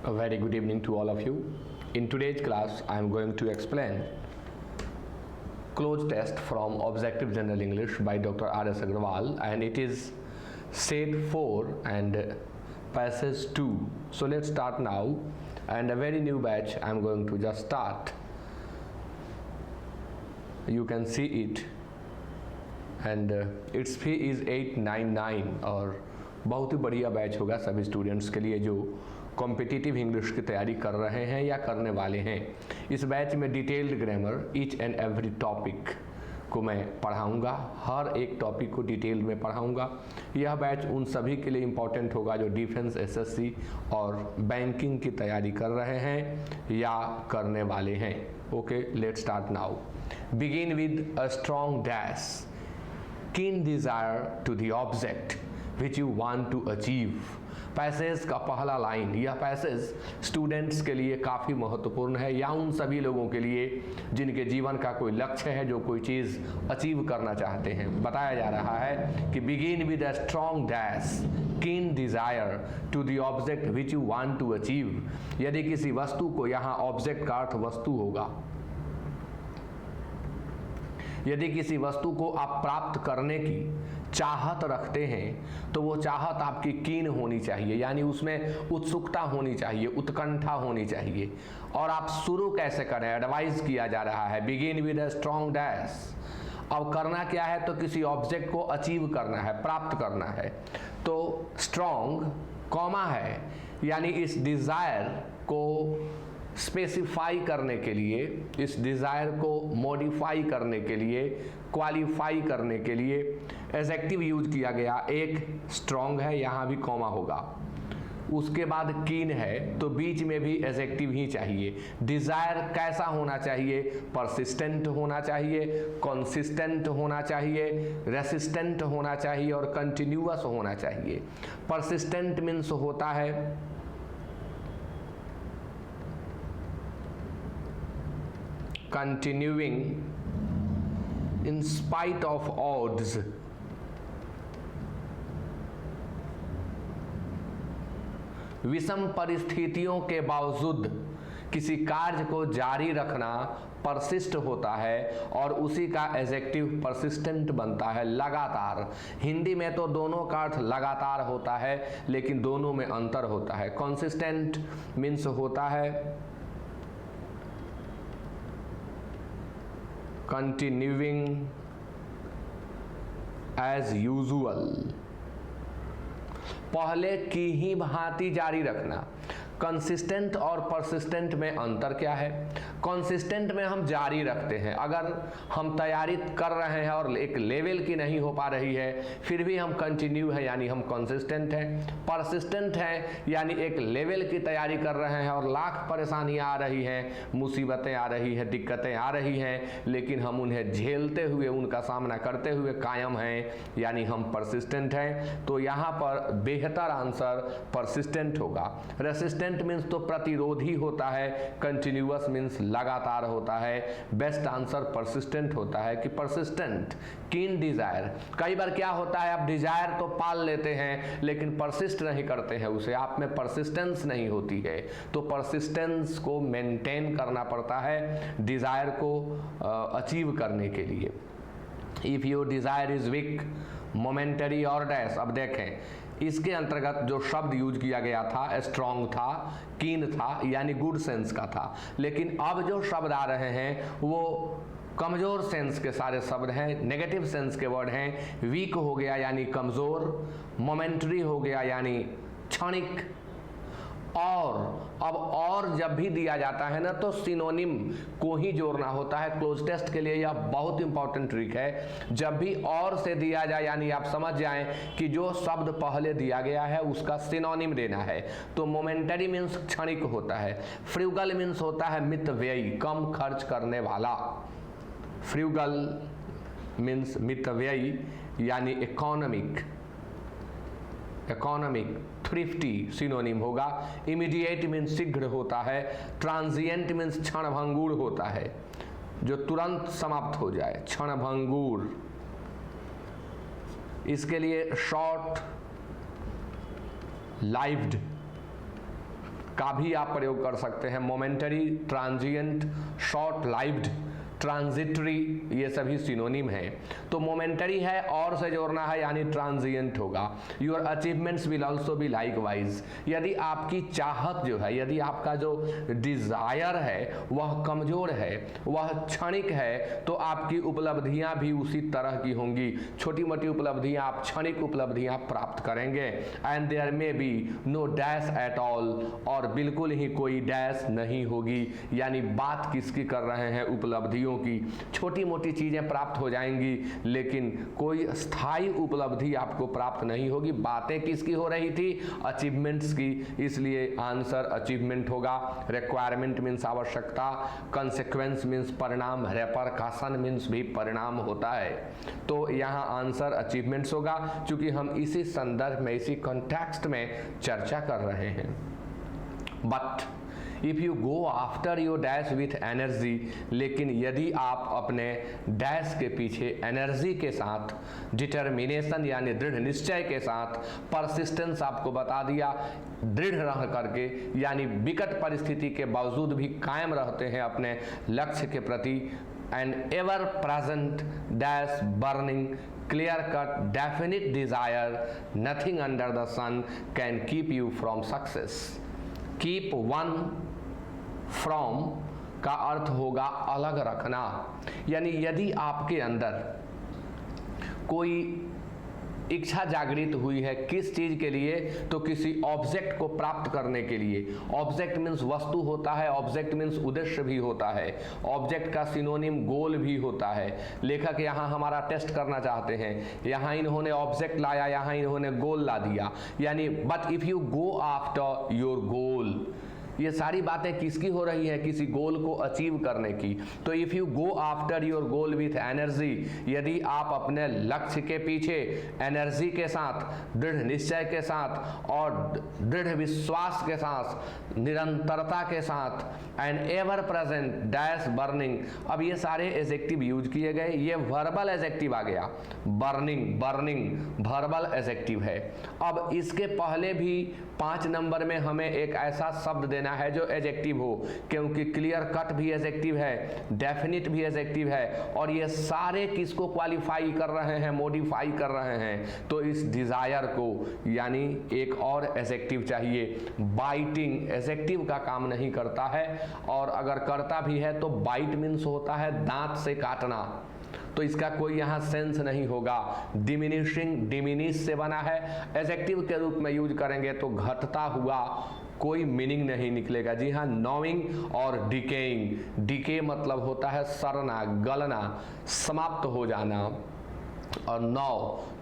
A very good evening to all of you. In today's class, I am going to explain cloze test from Objective General English by Dr. R.S. Agrawal, and it is set 4 and passage 2. So let's start now, and a very new batch I am going to just start. You can see it, and its fee is 899 और बहुत ही बढ़िया batch होगा सभी students के लिए जो competitive English की तैयारी कर रहे हैं या करने वाले हैं। इस बैच में detailed grammar each and every topic को मैं पढ़ाऊंगा, हर एक टॉपिक को डिटेल में पढ़ाऊंगा। यह बैच उन सभी के लिए इम्पॉर्टेंट होगा जो डिफेंस, एसएससी और बैंकिंग की तैयारी कर रहे हैं या करने वाले हैं। Okay, let's start now. Begin with a strong dash, keen desire to the object which you want to achieve. Passage का पहला लाइन, यह पैसेज स्टूडेंट्स के लिए काफ़ी महत्वपूर्ण है या उन सभी लोगों के लिए जिनके जीवन का कोई लक्ष्य है, जो कोई चीज़ अचीव करना चाहते हैं। बताया जा रहा है कि begin with a strong dash, keen desire to the object which you want to achieve. यदि किसी वस्तु को, यहाँ ऑब्जेक्ट का अर्थ वस्तु होगा, यदि किसी वस्तु को आप प्राप्त करने की चाहत रखते हैं तो वो चाहत आपकी कीन होनी चाहिए, यानी उसमें उत्सुकता होनी चाहिए, उत्कंठा होनी चाहिए। और आप शुरू कैसे करें, एडवाइज किया जा रहा है begin with a strong dash. अब करना क्या है, तो किसी ऑब्जेक्ट को अचीव करना है, प्राप्त करना है। तो स्ट्रॉन्ग कॉमा है, यानी इस डिजायर को स्पेसिफाई करने के लिए, इस डिज़ायर को मॉडिफाई करने के लिए, क्वालिफाई करने के लिए एडजेक्टिव यूज किया गया। एक स्ट्रॉन्ग है, यहाँ भी कॉमा होगा, उसके बाद कीन है, तो बीच में भी एडजेक्टिव ही चाहिए। डिज़ायर कैसा होना चाहिए, परसिस्टेंट होना चाहिए, कंसिस्टेंट होना चाहिए, रेसिस्टेंट होना चाहिए और कंटिन्यूअस होना चाहिए। परसिस्टेंट मीन्स होता है continuing in spite of odds, विषम परिस्थितियों के बावजूद किसी कार्य को जारी रखना परसिस्ट होता है और उसी का एडजेक्टिव परसिस्टेंट बनता है, लगातार। हिंदी में तो दोनों का अर्थ लगातार होता है, लेकिन दोनों में अंतर होता है। कंसिस्टेंट मीन्स होता है continuing as usual, पहले की ही भांति जारी रखना। कंसिस्टेंट और परसिस्टेंट में अंतर क्या है? कंसिस्टेंट में हम जारी रखते हैं, अगर हम तैयारी कर रहे हैं और एक लेवल की नहीं हो पा रही है फिर भी हम कंटिन्यू है, यानी हम कंसिस्टेंट हैं। परसिस्टेंट है, यानी एक लेवल की तैयारी कर रहे हैं और लाख परेशानियां आ रही हैं, मुसीबतें आ रही हैं, दिक्कतें आ रही हैं, लेकिन हम उन्हें झेलते हुए, उनका सामना करते हुए कायम हैं, यानी हम परसिस्टेंट हैं। तो यहाँ पर बेहतर आंसर परसिस्टेंट होगा। रेसिस्टेंट मीन्स तो प्रतिरोधी होता है, कंटिन्यूअस मीन्स लगातार होता है। बेस्ट आंसर परसिस्टेंट होता है कि परसिस्टेंट कीन डिजायर। कई बार क्या होता है, आप डिजायर तो पाल लेते हैं लेकिन परसिस्ट नहीं करते हैं उसे, आप में परसिस्टेंस नहीं होती है। तो परसिस्टेंस को मेंटेन करना पड़ता है डिजायर को अचीव करने के लिए। If your desire is weak, momentary और डैश। अब देखें इसके अंतर्गत जो शब्द यूज किया गया था, स्ट्रॉन्ग था, कीन था, यानी गुड सेंस का था। लेकिन अब जो शब्द आ रहे हैं वो कमजोर सेंस के सारे शब्द हैं, नेगेटिव सेंस के वर्ड हैं। वीक हो गया यानी कमजोर, मोमेंटरी हो गया यानी क्षणिक, और जब भी दिया जाता है ना तो सिनोनिम को ही जोड़ना होता है। क्लोज टेस्ट के लिए यह बहुत इंपॉर्टेंट ट्रिक है। जब भी और से दिया जाए, यानी आप समझ जाएं कि जो शब्द पहले दिया गया है उसका सिनोनिम देना है। तो मोमेंटरी मीन्स क्षणिक होता है। फ्रूगल मीन्स होता है मितव्ययी, कम खर्च करने वाला। फ्रूगल मीन्स मितव्ययी यानी इकोनॉमिक, थ्रिफ्टी सिनोनिम होगा। इमीडिएट मीन्स शीघ्र होता है। ट्रांजिएंट मीन्स क्षणभंगुर होता है, जो तुरंत समाप्त हो जाए, क्षणभंगुर। इसके लिए शॉर्ट लाइव्ड का भी आप प्रयोग कर सकते हैं। Momentary, transient, short lived, transitory, ये सभी सिनोनिम है। तो मोमेंटरी है और से जोड़ना है यानी ट्रांजिएंट होगा। Your achievements will also be like wise, यदि आपकी चाहत जो है, यदि आपका जो डिजायर है वह कमजोर है, वह क्षणिक है, तो आपकी उपलब्धियां भी उसी तरह की होंगी। छोटी मोटी उपलब्धियां, आप क्षणिक उपलब्धियां प्राप्त करेंगे। And there may be no dash at all, और बिल्कुल ही कोई डैश नहीं होगी। यानी बात किसकी कर रहे हैं? उपलब्धियों की। छोटी मोटी चीजें प्राप्त हो जाएंगी लेकिन कोई स्थायी उपलब्धि आपको प्राप्त नहीं होगी। बातें किसकी हो रही थी? अचीवमेंट्स की, इसलिए आंसर अचीवमेंट होगा। रिक्वायरमेंट मीन्स आवश्यकता, कंसेक्वेंस मीन्स परिणाम, रेपरकशन मीन्स भी परिणाम होता है। तो यहाँ आंसर अचीवमेंट्स होगा, क्योंकि हम इसी संदर्भ में, इसी कॉन्टेक्स्ट में चर्चा कर रहे हैं। But if you go after your dash with energy, लेकिन यदि आप अपने डैश के पीछे एनर्जी के साथ, डिटर्मिनेशन यानी दृढ़ निश्चय के साथ, परसिस्टेंस आपको बता दिया, दृढ़ रह करके यानी विकट परिस्थिति के बावजूद भी कायम रहते हैं अपने लक्ष्य के प्रति, and ever present dash burning clear cut definite desire, nothing under the sun can keep you from success. Keep one from का अर्थ होगा अलग रखना, यानी यदि आपके अंदर कोई इच्छा जागृत हुई है, किस चीज के लिए? तो किसी ऑब्जेक्ट को प्राप्त करने के लिए। ऑब्जेक्ट मीन्स वस्तु होता है, ऑब्जेक्ट मीन्स उद्देश्य भी होता है, ऑब्जेक्ट का सिनोनिम गोल भी होता है। लेखक यहाँ हमारा टेस्ट करना चाहते हैं, यहाँ इन्होंने ऑब्जेक्ट लाया, यहाँ इन्होंने गोल ला दिया, यानी but if you go after your goal, ये सारी बातें किसकी हो रही है? किसी गोल को अचीव करने की। तो if you go after your goal with energy, यदि आप अपने लक्ष्य के पीछे एनर्जी के साथ, दृढ़ निश्चय के साथ और दृढ़ विश्वास के साथ, निरंतरता के साथ, and ever present dash burning, अब ये सारे एडजेक्टिव यूज किए गए, ये वर्बल एडजेक्टिव आ गया। बर्निंग, बर्निंग वर्बल एडजेक्टिव है। अब इसके पहले भी 5 नंबर में हमें एक ऐसा शब्द देना है जो एडजेक्टिव हो, क्योंकि क्लियर कट भी एडजेक्टिव है, डेफिनिट भी एडजेक्टिव है, और ये सारे किसको क्वालिफाई कर रहे हैं? मॉडिफाई कर रहे हैं। तो इस डिजायर को, यानी एक और एडजेक्टिव चाहिए। बाइटिंग एडजेक्टिव का काम नहीं करता है, और अगर करता भी है तो बाइट मीन्स होता है दांत से काटना, तो इसका कोई यहाँ सेंस नहीं होगा। डिमिनिशिंग, डिमिनिश से बना है, एडजेक्टिव के रूप में यूज करेंगे तो घटता हुआ, कोई मीनिंग नहीं निकलेगा। जी हाँ, नॉइंग और डिकेइंग, डिके मतलब होता है सड़ना, गलना, समाप्त हो जाना। और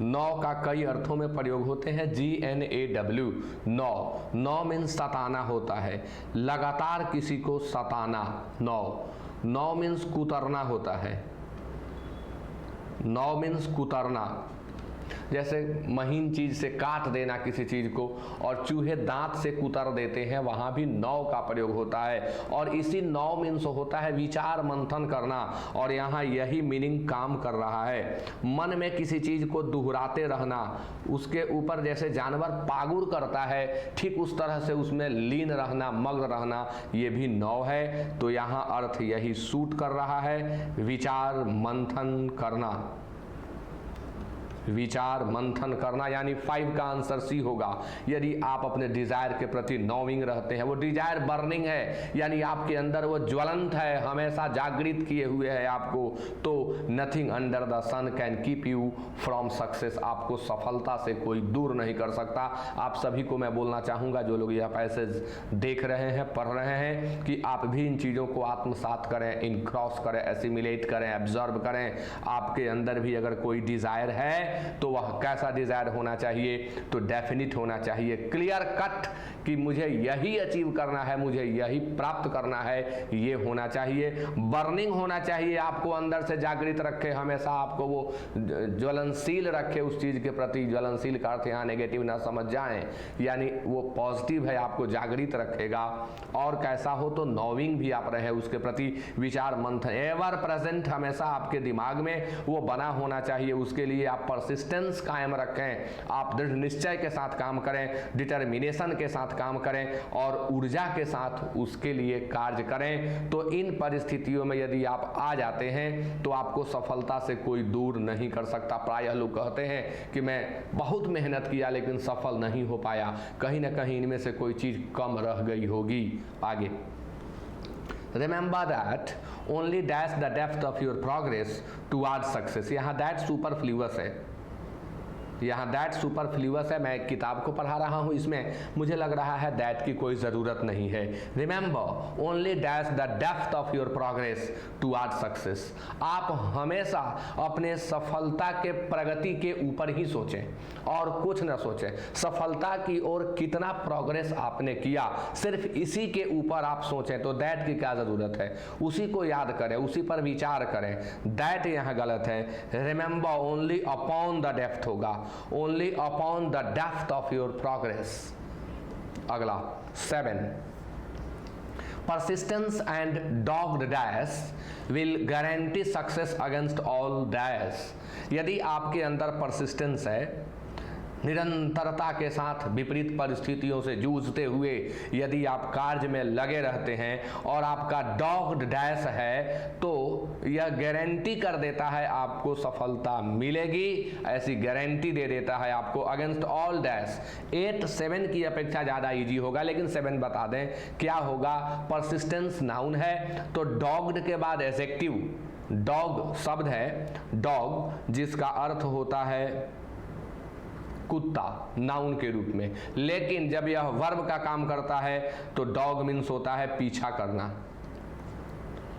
नौ का कई अर्थों में प्रयोग होते हैं। GNAW, नौ मीन्स सताना होता है, लगातार किसी को सताना। नौ मीन्स कुतरना होता है, नौ मीन्स कुतरना, जैसे महीन चीज से काट देना किसी चीज को, और चूहे दांत से कुतर देते हैं, वहां भी नौ का प्रयोग होता है। और इसी नौ मीन्स होता है विचार मंथन करना, और यहाँ यही मीनिंग काम कर रहा है। मन में किसी चीज को दोहराते रहना, उसके ऊपर जैसे जानवर पागुर करता है, ठीक उस तरह से उसमें लीन रहना, मग्न रहना, ये भी नौ है। तो यहाँ अर्थ यही सूट कर रहा है, विचार मंथन करना, विचार मंथन करना, यानी 5 का आंसर सी होगा। यदि आप अपने डिजायर के प्रति नॉविंग रहते हैं, वो डिजायर बर्निंग है, यानी आपके अंदर वो ज्वलंत है, हमेशा जागृत किए हुए है आपको, तो nothing under the sun can keep you from success, आपको सफलता से कोई दूर नहीं कर सकता। आप सभी को मैं बोलना चाहूँगा, जो लोग यह पैसेज देख रहे हैं, पढ़ रहे हैं, कि आप भी इन चीज़ों को आत्मसात करें, इनक्रॉस करें, एसिमिलेट करें, एब्जॉर्ब करें। आपके अंदर भी अगर कोई डिजायर है तो वह कैसा डिजायर होना चाहिए? तो डेफिनिट होना चाहिए, क्लियर कट, कि मुझे यही अचीव करना है, मुझे यही प्राप्त करना है, ये होना चाहिए। बर्निंग होना चाहिए, आपको अंदर से जागृत रखे, हमेशा आपको वो ज्वलनशील रखे उस चीज के प्रति। ज्वलनशील का अर्थ यहाँ नेगेटिव ना समझ जाएं, यानी वो पॉजिटिव है, आपको जागृत रखेगा। और कैसा हो? तो नॉविंग भी आप रहे उसके प्रति, विचार मंथन, एवर प्रेजेंट, हमेशा आपके दिमाग में वो बना होना चाहिए। उसके लिए आप परसिस्टेंस कायम रखें, आप दृढ़ निश्चय के साथ काम करें, डिटर्मिनेशन के साथ काम करें और ऊर्जा के साथ उसके लिए कार्य करें, तो इन परिस्थितियों में यदि आप आ जाते हैं तो आपको सफलता से कोई दूर नहीं कर सकता। प्रायः लोग कहते हैं कि मैं बहुत मेहनत किया लेकिन सफल नहीं हो पाया, कहीं ना कहीं इनमें से कोई चीज़ कम रह गई होगी। आगे, Remember that only dash the depth of your progress towards success। यहाँ that superfluous है, यहाँ दैट सुपरफ्लूअस है। मैं एक किताब को पढ़ा रहा हूँ, इसमें मुझे लग रहा है दैट की कोई ज़रूरत नहीं है। Remember only dash the depth of your progress toward success. आप हमेशा अपने सफलता के प्रगति के ऊपर ही सोचें और कुछ न सोचें। सफलता की ओर कितना प्रोग्रेस आपने किया, सिर्फ इसी के ऊपर आप सोचें तो दैट की क्या ज़रूरत है। उसी को याद करें, उसी पर विचार करें। दैट यहाँ गलत है। Remember only upon the depth होगा, only upon the depth of your progress। अगला 7, persistence and dogged dash will guarantee success against all dash। यदि आपके अंदर persistence है, निरंतरता के साथ विपरीत परिस्थितियों से जूझते हुए यदि आप कार्य में लगे रहते हैं और आपका डॉग्ड डैश है, तो यह गारंटी कर देता है आपको सफलता मिलेगी, ऐसी गारंटी दे देता है आपको अगेंस्ट ऑल डैश। 8 7 की अपेक्षा ज़्यादा इजी होगा, लेकिन 7 बता दें क्या होगा। परसिस्टेंस नाउन है, तो डॉग्ड के बाद एडजेक्टिव, डॉग शब्द है, डॉग जिसका अर्थ होता है कुत्ता नाउन के रूप में, लेकिन जब यह वर्ब का काम करता है तो डॉग मीन्स होता है पीछा करना।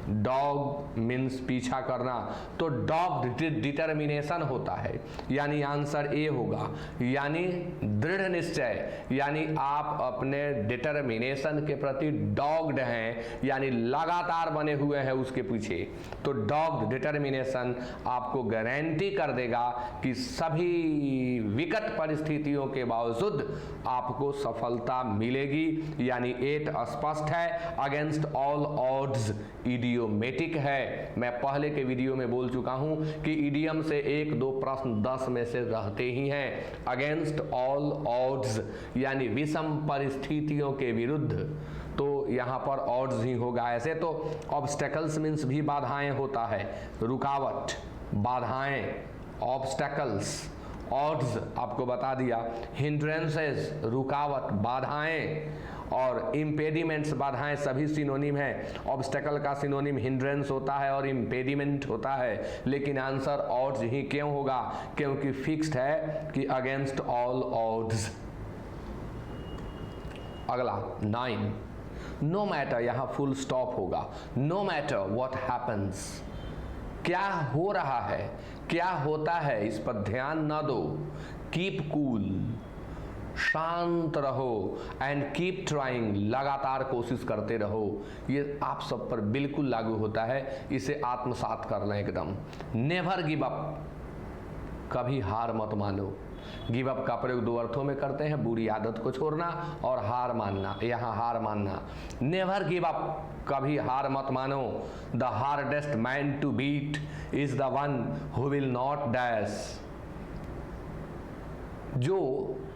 डॉग मीन्स पीछा करना, तो डॉग डिटर्मिनेशन होता है, यानी आंसर ए होगा, यानी दृढ़ निश्चय, यानी आप अपने डिटर्मिनेशन के प्रति डॉग्ड हैं, यानी लगातार बने हुए हैं उसके पीछे। तो डॉग्ड डिटर्मिनेशन आपको गारंटी कर देगा कि सभी विकट परिस्थितियों के बावजूद आपको सफलता मिलेगी, यानी 8 स्पष्ट है। अगेंस्ट ऑल ऑड्स इडियोमेटिक है। मैं पहले के वीडियो में बोल चुका हूं कि इडियम से 1-2 प्रश्न 10 में से रहते ही हैं। अगेंस्ट ऑल ऑड्स यानी विषम परिस्थितियों के विरुद्ध, तो यहाँ पर ऑड्स ही होगा। ऐसे तो ऑब्स्टेकल्स मीन्स भी बाधाएं होता है, रुकावट, बाधाएं, ऑब्स्टेकल्स। ऑड्स आपको बता दिया, हिंड्रेंसेस रुकावट, बाधाएं, और इम्पेडिमेंट्स बाधाएं सभी सिनोनिम है। ऑब्स्टेकल का सिनोनिम हिंड्रेंस होता है और इम्पेडिमेंट होता है, लेकिन आंसर ऑड्स ही क्यों होगा? क्योंकि फिक्स्ड है कि अगेंस्ट ऑल ऑड्स। अगला 9, नो मैटर, यहां फुल स्टॉप होगा। नो मैटर व्हाट हैपन्स, क्या हो रहा है, क्या होता है, इस पर ध्यान न दो। कीप कूल, शांत रहो, एंड कीप ट्राइंग, लगातार कोशिश करते रहो। ये आप सब पर बिल्कुल लागू होता है, इसे आत्मसात कर लें एकदम। नेवर गिव अप, कभी हार मत मानो। गिव अप का प्रयोग 2 अर्थों में करते हैं, बुरी आदत को छोड़ना और हार मानना। यहाँ हार मानना। नेवर गिव अप, कभी हार मत मानो। The hardest man to beat is the one who will not dash. जो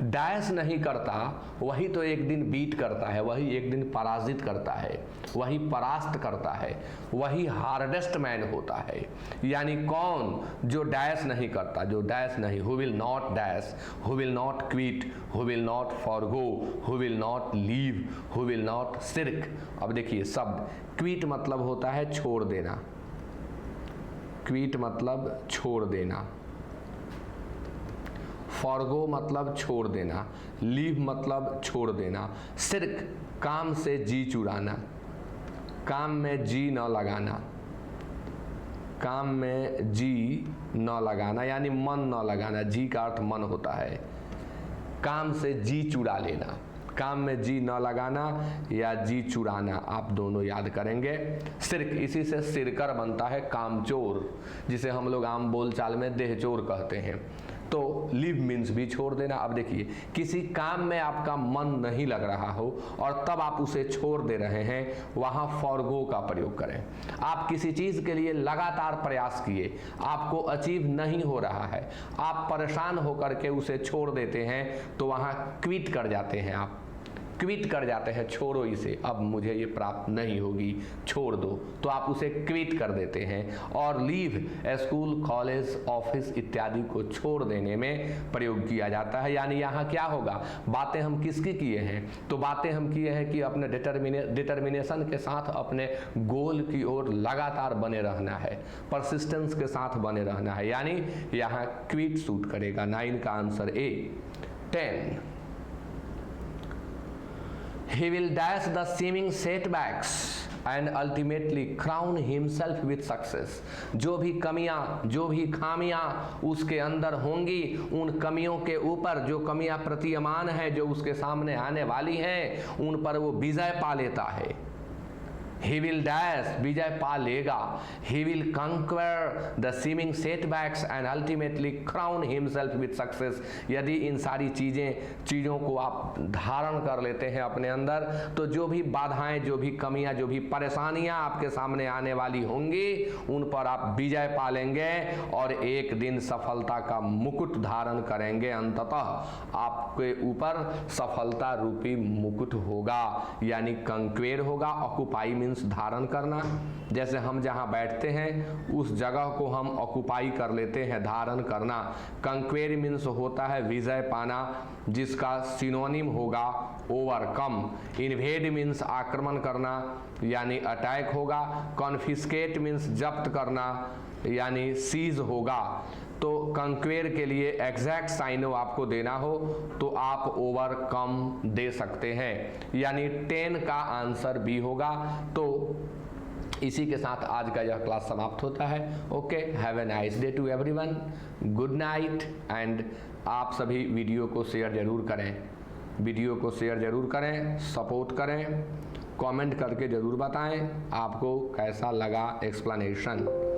डैश नहीं करता वही तो एक दिन बीट करता है, वही एक दिन पराजित करता है, वही परास्त करता है, वही हार्डेस्ट मैन होता है। यानी कौन? जो डैश नहीं करता, जो डैश नहीं, who will not dash, who will not quit, who will not forgo, who will not leave, who will not shirk. अब देखिए शब्द, क्विट मतलब होता है छोड़ देना, क्विट मतलब छोड़ देना, फॉरगो मतलब छोड़ देना, लीव मतलब छोड़ देना, शिर्क काम से जी चुराना, काम में जी न लगाना, काम में जी न लगाना यानी मन न लगाना, जी का अर्थ मन होता है। काम से जी चुरा लेना, काम में जी न लगाना या जी चुराना, आप दोनों याद करेंगे। शिर्क, इसी से सिरकर बनता है कामचोर, जिसे हम लोग आम बोलचाल में देहचोर कहते हैं। तो लीव मीन्स भी छोड़ देना। अब देखिए, किसी काम में आपका मन नहीं लग रहा हो और तब आप उसे छोड़ दे रहे हैं, वहां फॉरगो का प्रयोग करें। आप किसी चीज के लिए लगातार प्रयास किए, आपको अचीव नहीं हो रहा है, आप परेशान होकर के उसे छोड़ देते हैं, तो वहां क्विट कर जाते हैं, आप क्विट कर जाते हैं, छोड़ो इसे, अब मुझे ये प्राप्त नहीं होगी, छोड़ दो, तो आप उसे क्विट कर देते हैं। और लीव स्कूल, कॉलेज, ऑफिस इत्यादि को छोड़ देने में प्रयोग किया जाता है। यानी यहाँ क्या होगा, बातें हम किसकी किए हैं, तो बातें हम किए हैं कि अपने डिटर्मिनेशन के साथ अपने गोल की ओर लगातार बने रहना है, परसिस्टेंस के साथ बने रहना है, यानी यहाँ क्विट सूट करेगा। 9 का answer A. 10, he will dash the seeming setbacks and ultimately crown himself with success। जो भी कमियां, जो भी खामियां उसके अंदर होंगी, उन कमियों के ऊपर जो कमियां प्रतीयमान है, जो उसके सामने आने वाली हैं, उन पर वो विजय पा लेता है। He will dash, विजय पा लेगा। He will conquer the seeming setbacks and ultimately crown himself with success। यदि इन सारी चीज़ों को आप धारण कर लेते हैं अपने अंदर, तो जो भी बाधाएं, जो भी कमियां, जो भी परेशानियां आपके सामने आने वाली होंगी, उन पर आप विजय पा लेंगे और एक दिन सफलता का मुकुट धारण करेंगे। अंततः आपके ऊपर सफलता रूपी मुकुट होगा, यानी कंक्वेर होगा। ऑक्युपाई मीन्स धारण करना, जैसे हम जहां बैठते हैं उस जगह को हम ऑक्युपाई कर लेते हैं, धारण करना। कंक्वेर मीन्स होता है विजय पाना, जिसका सिनोनिम होगा ओवरकम। इन्वेड मीन्स आक्रमण करना, यानी अटैक होगा। कॉन्फिस्केट मीन्स जब्त करना, यानी सीज होगा। तो कंक्वेर के लिए एग्जैक्ट साइन आपको देना हो तो आप ओवरकम दे सकते हैं, यानी 10 का आंसर बी होगा। तो इसी के साथ आज का यह क्लास समाप्त होता है। Okay, have a nice day to everyone, good night. And आप सभी वीडियो को शेयर जरूर करें, वीडियो को शेयर जरूर करें, सपोर्ट करें, कमेंट करके जरूर बताएं आपको कैसा लगा एक्सप्लेनेशन।